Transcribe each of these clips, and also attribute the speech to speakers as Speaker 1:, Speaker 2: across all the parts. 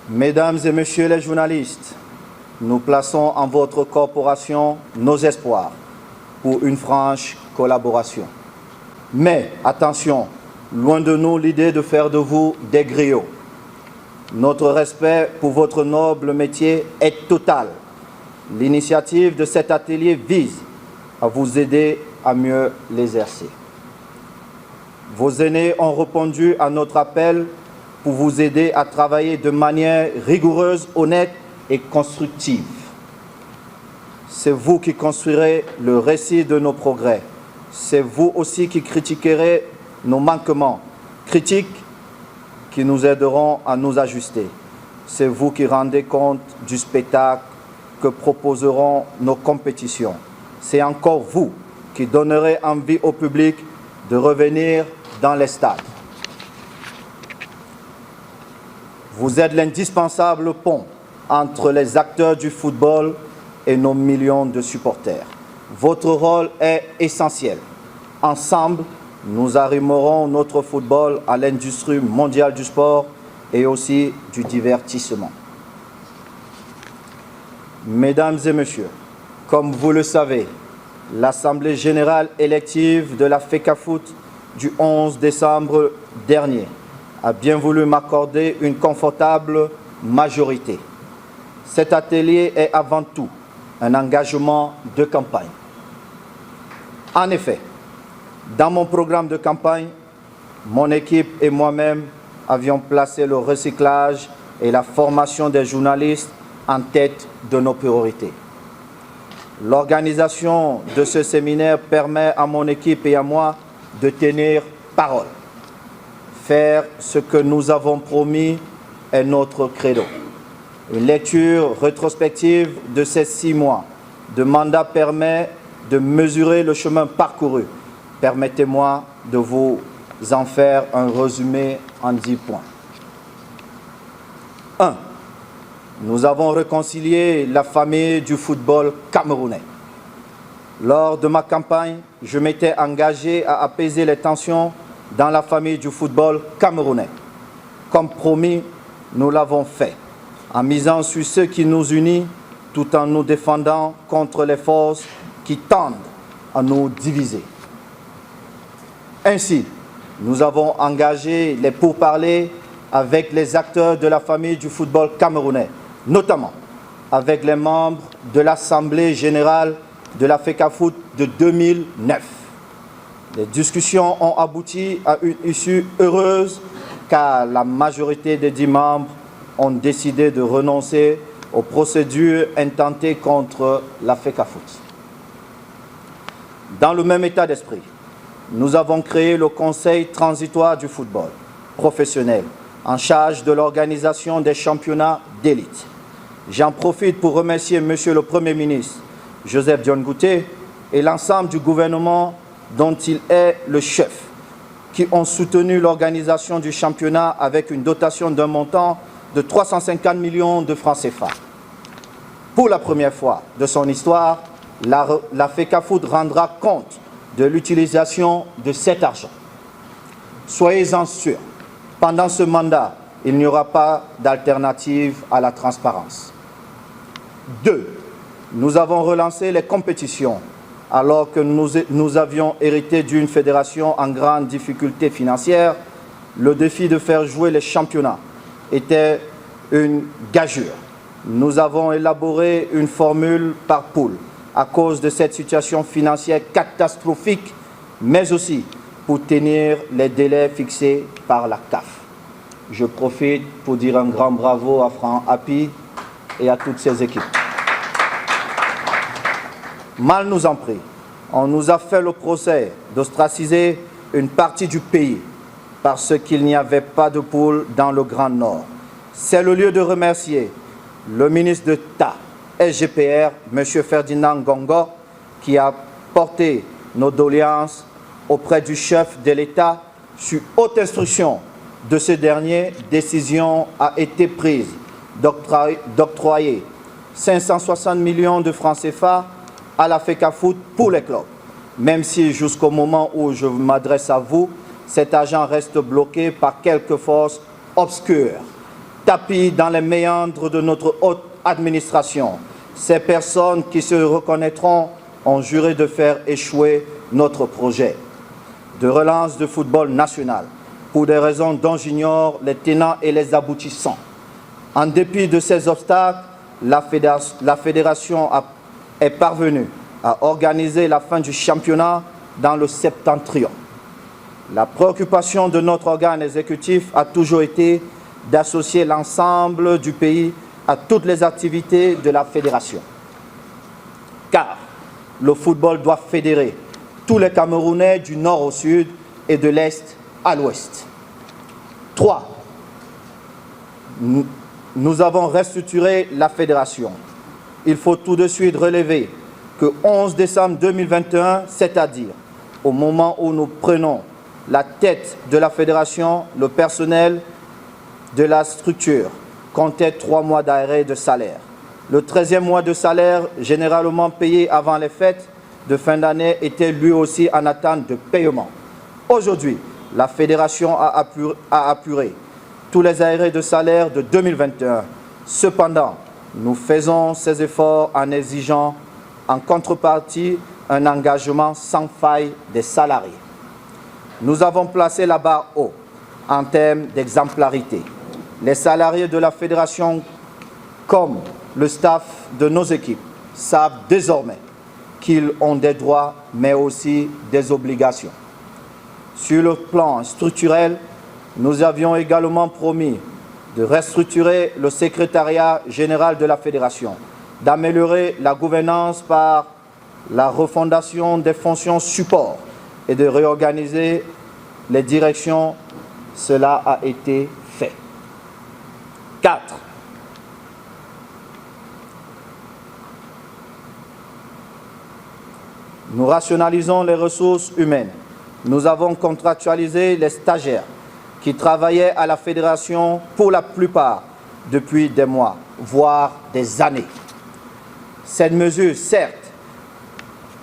Speaker 1: Mesdames et messieurs les journalistes, nous plaçons en votre corporation nos espoirs pour une franche collaboration. Mais attention, loin de nous l'idée de faire de vous des griots. Notre respect pour votre noble métier est total. L'initiative de cet atelier vise à vous aider à mieux l'exercer. Vos aînés ont répondu à notre appel pour vous aider à travailler de manière rigoureuse, honnête et constructive. C'est vous qui construirez le récit de nos progrès. C'est vous aussi qui critiquerez nos manquements, critiques qui nous aideront à nous ajuster. C'est vous qui rendez compte du spectacle que proposeront nos compétitions. C'est encore vous qui donnerez envie au public de revenir dans les stades. Vous êtes l'indispensable pont entre les acteurs du football et nos millions de supporters. Votre rôle est essentiel. Ensemble, nous arrimerons notre football à l'industrie mondiale du sport et aussi du divertissement. Mesdames et messieurs, comme vous le savez, l'Assemblée générale élective de la FECAFOOT du 11 décembre dernier a bien voulu m'accorder une confortable majorité. Cet atelier est avant tout un engagement de campagne. En effet, dans mon programme de campagne, mon équipe et moi-même avions placé le recyclage et la formation des journalistes en tête de nos priorités. L'organisation de ce séminaire permet à mon équipe et à moi de tenir parole. Faire ce que nous avons promis est notre credo. Une lecture rétrospective de ces 6 mois de mandat permet de mesurer le chemin parcouru. Permettez-moi de vous en faire un résumé en 10 points. 1. Nous avons réconcilié la famille du football camerounais. Lors de ma campagne, je m'étais engagé à apaiser les tensions dans la famille du football camerounais. Comme promis, nous l'avons fait, en misant sur ce qui nous unit, tout en nous défendant contre les forces qui tendent à nous diviser. Ainsi, nous avons engagé les pourparlers avec les acteurs de la famille du football camerounais, notamment avec les membres de l'Assemblée générale de la FECAFOOT de 2009. Les discussions ont abouti à une issue heureuse car la majorité des 10 membres ont décidé de renoncer aux procédures intentées contre la FECAFOOT. Dans le même état d'esprit, nous avons créé le Conseil transitoire du football professionnel en charge de l'organisation des championnats d'élite. J'en profite pour remercier Monsieur le Premier ministre Joseph Dion Ngouté et l'ensemble du gouvernement dont il est le chef, qui ont soutenu l'organisation du championnat avec une dotation d'un montant de 350 millions de francs CFA. Pour la première fois de son histoire, la FECAFOOT rendra compte de l'utilisation de cet argent. Soyez-en sûrs, pendant ce mandat, il n'y aura pas d'alternative à la transparence. 2. Nous avons relancé les compétitions alors que nous avions hérité d'une fédération en grande difficulté financière. Le défi de faire jouer les championnats était une gageure. Nous avons élaboré une formule par poule à cause de cette situation financière catastrophique, mais aussi pour tenir les délais fixés par la CAF. Je profite pour dire un grand bravo à Franck Hapi et à toutes ses équipes. Mal nous en prie, on nous a fait le procès d'ostraciser une partie du pays parce qu'il n'y avait pas de poule dans le Grand Nord. C'est le lieu de remercier le ministre d'État SGPR, M. Ferdinand Gongo, qui a porté nos doléances auprès du chef de l'État sur haute instruction de ce dernier. Décision a été prise d'octroyer 560 millions de francs CFA à la FECAFOOT pour les clubs. Même si jusqu'au moment où je m'adresse à vous, cet argent reste bloqué par quelques forces obscures. tapis dans les méandres de notre haute administration. Ces personnes qui se reconnaîtront ont juré de faire échouer notre projet de relance du football national pour des raisons dont j'ignore les tenants et les aboutissants. En dépit de ces obstacles, la fédération est parvenue à organiser la fin du championnat dans le septentrion. La préoccupation de notre organe exécutif a toujours été d'associer l'ensemble du pays à toutes les activités de la fédération. Car le football doit fédérer tous les Camerounais du nord au sud et de l'est à l'ouest. 3. Nous avons restructuré la fédération. Il faut tout de suite relever que 11 décembre 2021, c'est-à-dire au moment où nous prenons la tête de la fédération, le personnel de la structure comptait 3 mois d'arrêt de salaire. Le 13e mois de salaire, généralement payé avant les fêtes de fin d'année, était lui aussi en attente de paiement. Aujourd'hui, la fédération a apuré tous les arrêts de salaire de 2021. Cependant, nous faisons ces efforts en exigeant en contrepartie un engagement sans faille des salariés. Nous avons placé la barre haut en termes d'exemplarité. Les salariés de la fédération, comme le staff de nos équipes, savent désormais qu'ils ont des droits, mais aussi des obligations. Sur le plan structurel, nous avions également promis de restructurer le secrétariat général de la fédération, d'améliorer la gouvernance par la refondation des fonctions support et de réorganiser les directions. Cela a été fait. 4. Nous rationalisons les ressources humaines. Nous avons contractualisé les stagiaires qui travaillaient à la fédération pour la plupart depuis des mois, voire des années. Cette mesure, certes,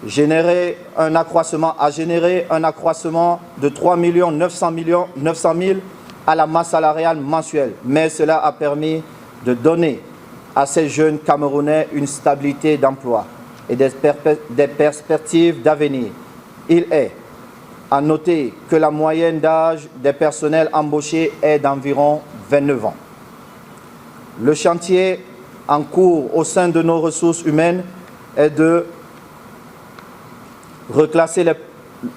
Speaker 1: a généré un accroissement de 3 900 000 à la masse salariale mensuelle, mais cela a permis de donner à ces jeunes Camerounais une stabilité d'emploi et des perspectives d'avenir. Il est à noter que la moyenne d'âge des personnels embauchés est d'environ 29 ans. Le chantier en cours au sein de nos ressources humaines est de reclasser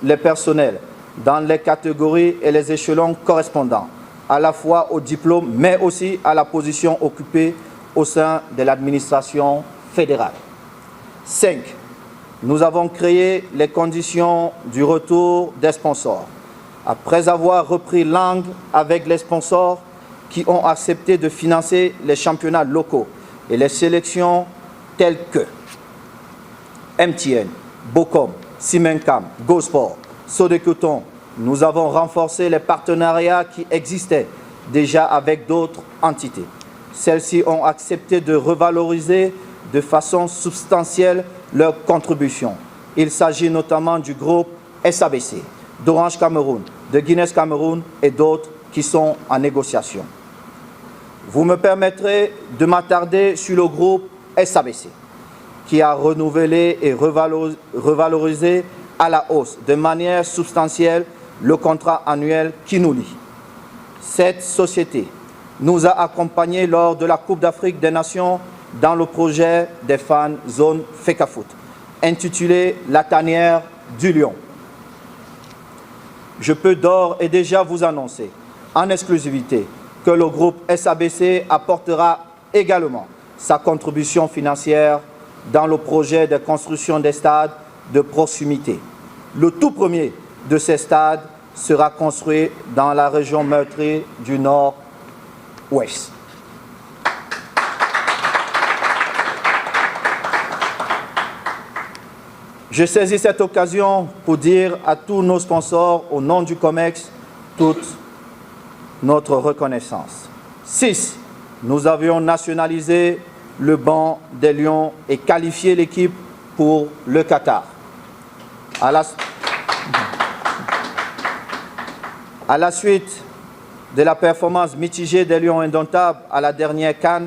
Speaker 1: les personnels dans les catégories et les échelons correspondants, à la fois au diplôme, mais aussi à la position occupée au sein de l'administration fédérale. 5. Nous avons créé les conditions du retour des sponsors. Après avoir repris langue avec les sponsors qui ont accepté de financer les championnats locaux et les sélections telles que MTN, Bocom, Simencam, GoSport, Sodecoton, nous avons renforcé les partenariats qui existaient déjà avec d'autres entités. Celles-ci ont accepté de revaloriser de façon substantielle leurs contributions. Il s'agit notamment du groupe SABC, d'Orange Cameroun, de Guinness Cameroun et d'autres qui sont en négociation. Vous me permettrez de m'attarder sur le groupe SABC, qui a renouvelé et revalorisé à la hausse de manière substantielle le contrat annuel qui nous lie. Cette société nous a accompagnés lors de la Coupe d'Afrique des Nations dans le projet des fans Zone Fecafoot, intitulé La Tanière du Lion. Je peux d'ores et déjà vous annoncer en exclusivité que le groupe SABC apportera également sa contribution financière dans le projet de construction des stades de proximité. Le tout premier de ces stades sera construit dans la région meurtrie du Nord-Ouest. Je saisis cette occasion pour dire à tous nos sponsors, au nom du COMEX, toute notre reconnaissance. 6. Nous avions nationalisé le banc des Lions et qualifié l'équipe pour le Qatar. À la suite de la performance mitigée des Lions indomptables à la dernière CAN,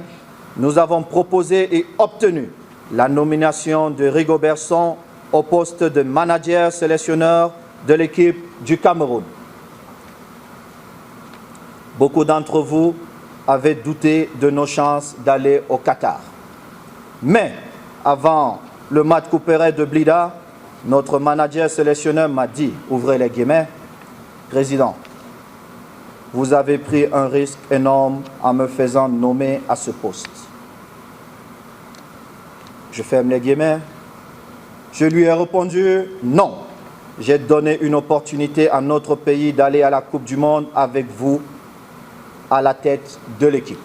Speaker 1: nous avons proposé et obtenu la nomination de Rigobert Song au poste de manager sélectionneur de l'équipe du Cameroun. Beaucoup d'entre vous avaient douté de nos chances d'aller au Qatar. Mais avant le match couperet de Blida, notre manager sélectionneur m'a dit, ouvrez les guillemets, « Président, vous avez pris un risque énorme en me faisant nommer à ce poste. » Je ferme les guillemets. Je lui ai répondu, non, j'ai donné une opportunité à notre pays d'aller à la Coupe du Monde avec vous à la tête de l'équipe.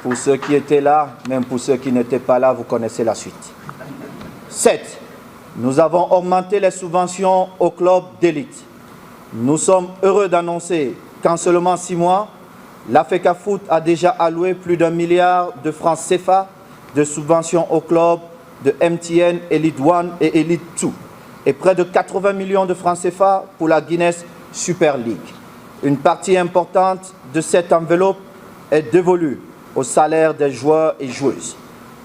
Speaker 1: Pour ceux qui étaient là, même pour ceux qui n'étaient pas là, vous connaissez la suite. 7. Nous avons augmenté les subventions aux clubs d'élite. Nous sommes heureux d'annoncer qu'en seulement 6 mois, l'AFECAFOOT a déjà alloué plus d'1 milliard de francs CFA de subventions aux clubs de MTN, Elite 1 et Elite 2 et près de 80 millions de francs CFA pour la Guinness Super League. Une partie importante de cette enveloppe est dévolue au salaire des joueurs et joueuses.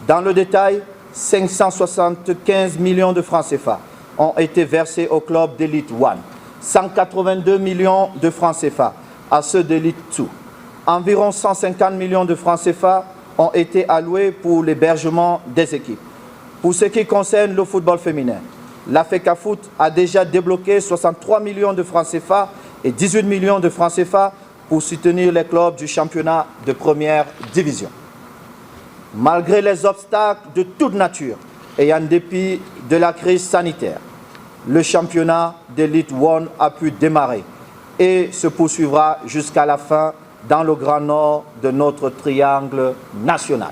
Speaker 1: Dans le détail, 575 millions de francs CFA ont été versés au club d'Elite 1, 182 millions de francs CFA à ceux d'Elite 2. Environ 150 millions de francs CFA ont été alloués pour l'hébergement des équipes. Pour ce qui concerne le football féminin, l'AFECAFOOT a déjà débloqué 63 millions de francs CFA et 18 millions de francs CFA pour soutenir les clubs du championnat de première division. Malgré les obstacles de toute nature et en dépit de la crise sanitaire, le championnat d'Elite 1 a pu démarrer et se poursuivra jusqu'à la fin dans le Grand Nord de notre triangle national.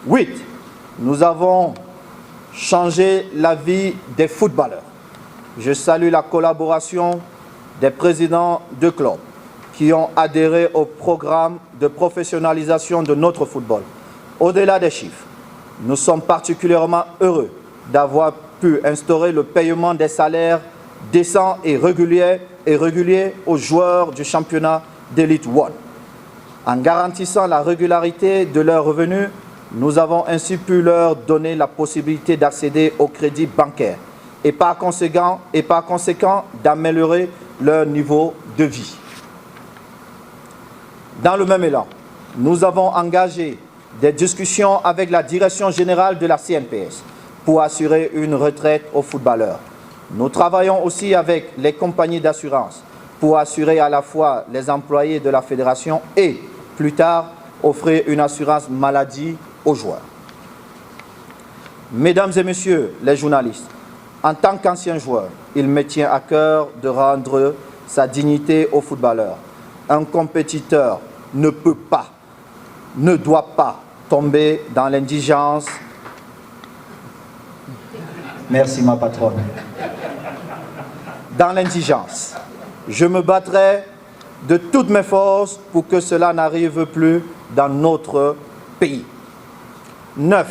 Speaker 1: 8. Nous avons changé la vie des footballeurs. Je salue la collaboration des présidents de clubs qui ont adhéré au programme de professionnalisation de notre football. Au-delà des chiffres, nous sommes particulièrement heureux d'avoir pu instaurer le paiement des salaires décents et réguliers aux joueurs du championnat d'Elite 1. En garantissant la régularité de leurs revenus, nous avons ainsi pu leur donner la possibilité d'accéder au crédit bancaire et par conséquent d'améliorer leur niveau de vie. Dans le même élan, nous avons engagé des discussions avec la direction générale de la CNPS pour assurer une retraite aux footballeurs. Nous travaillons aussi avec les compagnies d'assurance pour assurer à la fois les employés de la fédération et, plus tard, offrir une assurance maladie aux joueurs. Mesdames et messieurs les journalistes, en tant qu'ancien joueur, il me tient à cœur de rendre sa dignité aux footballeurs. Un compétiteur ne peut pas, ne doit pas tomber dans l'indigence. Merci ma patronne. Dans l'indigence. Je me battrai de toutes mes forces pour que cela n'arrive plus dans notre pays. 9.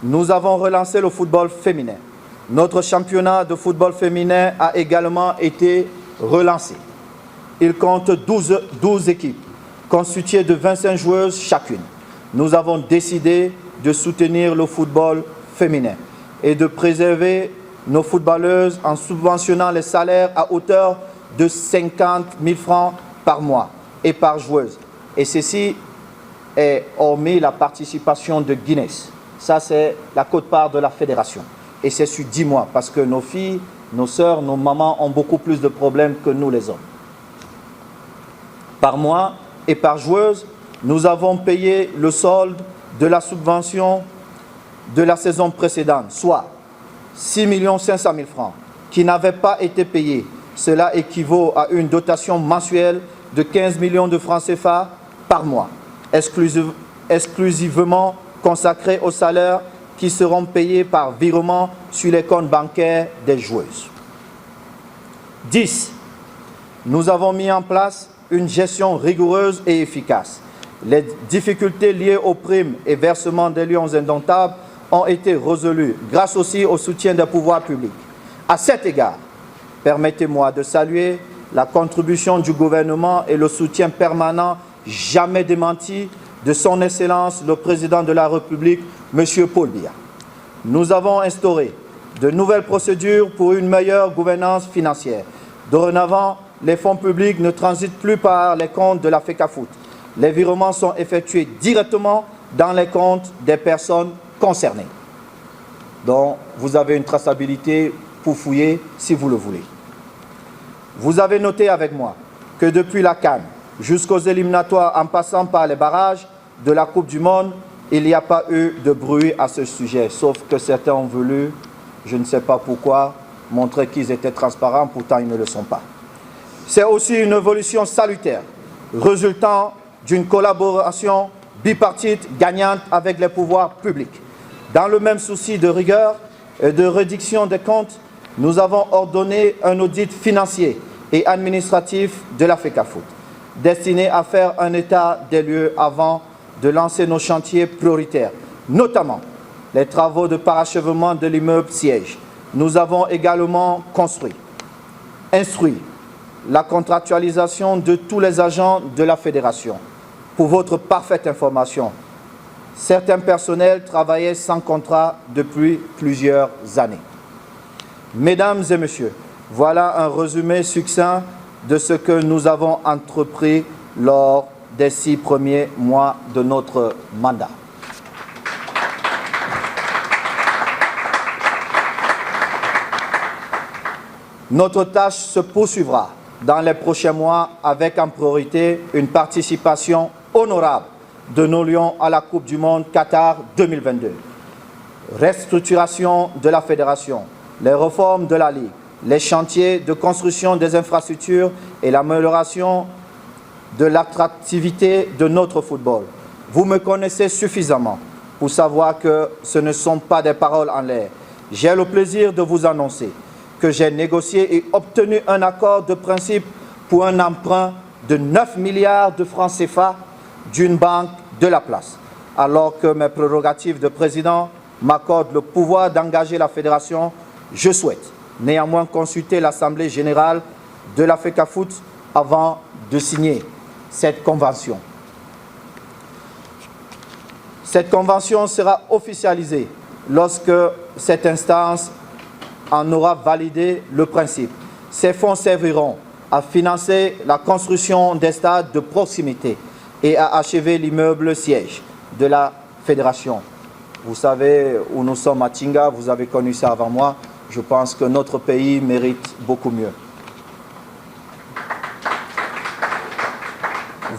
Speaker 1: Nous avons relancé le football féminin. Notre championnat de football féminin a également été relancé. Il compte 12 équipes, constituées de 25 joueuses chacune. Nous avons décidé de soutenir le football féminin et de préserver nos footballeuses en subventionnant les salaires à hauteur de 50 000 francs par mois et par joueuse. Et ceci est hormis la participation de Guinness. Ça, c'est la quote-part de la fédération. Et c'est sur 10 mois, parce que nos filles, nos sœurs, nos mamans ont beaucoup plus de problèmes que nous les hommes. Par mois et par joueuse, nous avons payé le solde de la subvention de la saison précédente, soit 6 500 000 francs, qui n'avaient pas été payés. Cela équivaut à une dotation mensuelle de 15 millions de francs CFA par mois, exclusivement consacrés aux salaires qui seront payés par virement sur les comptes bancaires des joueuses. 10. Nous avons mis en place une gestion rigoureuse et efficace. Les difficultés liées aux primes et versements des Lions indomptables ont été résolues grâce aussi au soutien des pouvoirs publics. À cet égard, permettez-moi de saluer la contribution du gouvernement et le soutien permanent, jamais démenti, de son Excellence le Président de la République, M. Paul Biya. Nous avons instauré de nouvelles procédures pour une meilleure gouvernance financière. Dorénavant, les fonds publics ne transitent plus par les comptes de la FECAFOOT. Les virements sont effectués directement dans les comptes des personnes concernées. Donc, vous avez une traçabilité pour fouiller si vous le voulez. Vous avez noté avec moi que depuis la CAN jusqu'aux éliminatoires en passant par les barrages de la Coupe du Monde, il n'y a pas eu de bruit à ce sujet, sauf que certains ont voulu, je ne sais pas pourquoi, montrer qu'ils étaient transparents, pourtant ils ne le sont pas. C'est aussi une évolution salutaire, résultant d'une collaboration bipartite gagnante avec les pouvoirs publics. Dans le même souci de rigueur et de réduction des comptes, nous avons ordonné un audit financier et administratif de la FECAFOOT, destiné à faire un état des lieux avant de lancer nos chantiers prioritaires, notamment les travaux de parachèvement de l'immeuble siège. Nous avons également instruit la contractualisation de tous les agents de la Fédération. Pour votre parfaite information, certains personnels travaillaient sans contrat depuis plusieurs années. Mesdames et messieurs, voilà un résumé succinct de ce que nous avons entrepris lors des 6 premiers mois de notre mandat. Notre tâche se poursuivra dans les prochains mois avec en priorité une participation honorable de nos Lions à la Coupe du Monde Qatar 2022. Restructuration de la Fédération, les réformes de la Ligue, les chantiers de construction des infrastructures et l'amélioration de l'attractivité de notre football. Vous me connaissez suffisamment pour savoir que ce ne sont pas des paroles en l'air. J'ai le plaisir de vous annoncer que j'ai négocié et obtenu un accord de principe pour un emprunt de 9 milliards de francs CFA d'une banque de la place, alors que mes prérogatives de président m'accordent le pouvoir d'engager la fédération. Je souhaite néanmoins consulter l'Assemblée générale de la FECAFOOT avant de signer cette convention. Cette convention sera officialisée lorsque cette instance en aura validé le principe. Ces fonds serviront à financer la construction des stades de proximité et à achever l'immeuble siège de la fédération. Vous savez où nous sommes à Tinga, vous avez connu ça avant moi. Je pense que notre pays mérite beaucoup mieux.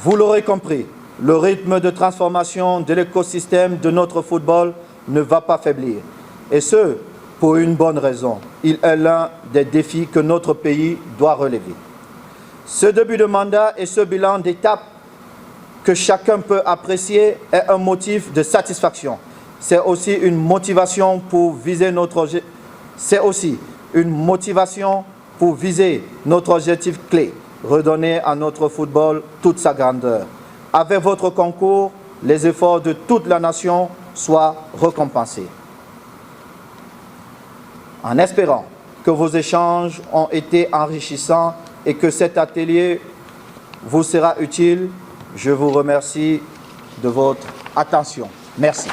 Speaker 1: Vous l'aurez compris, le rythme de transformation de l'écosystème de notre football ne va pas faiblir. Et ce, pour une bonne raison. Il est l'un des défis que notre pays doit relever. Ce début de mandat et ce bilan d'étape que chacun peut apprécier est un motif de satisfaction. C'est aussi une motivation pour viser notre objectif clé, redonner à notre football toute sa grandeur. Avec votre concours, les efforts de toute la nation soient récompensés. En espérant que vos échanges ont été enrichissants et que cet atelier vous sera utile, je vous remercie de votre attention. Merci.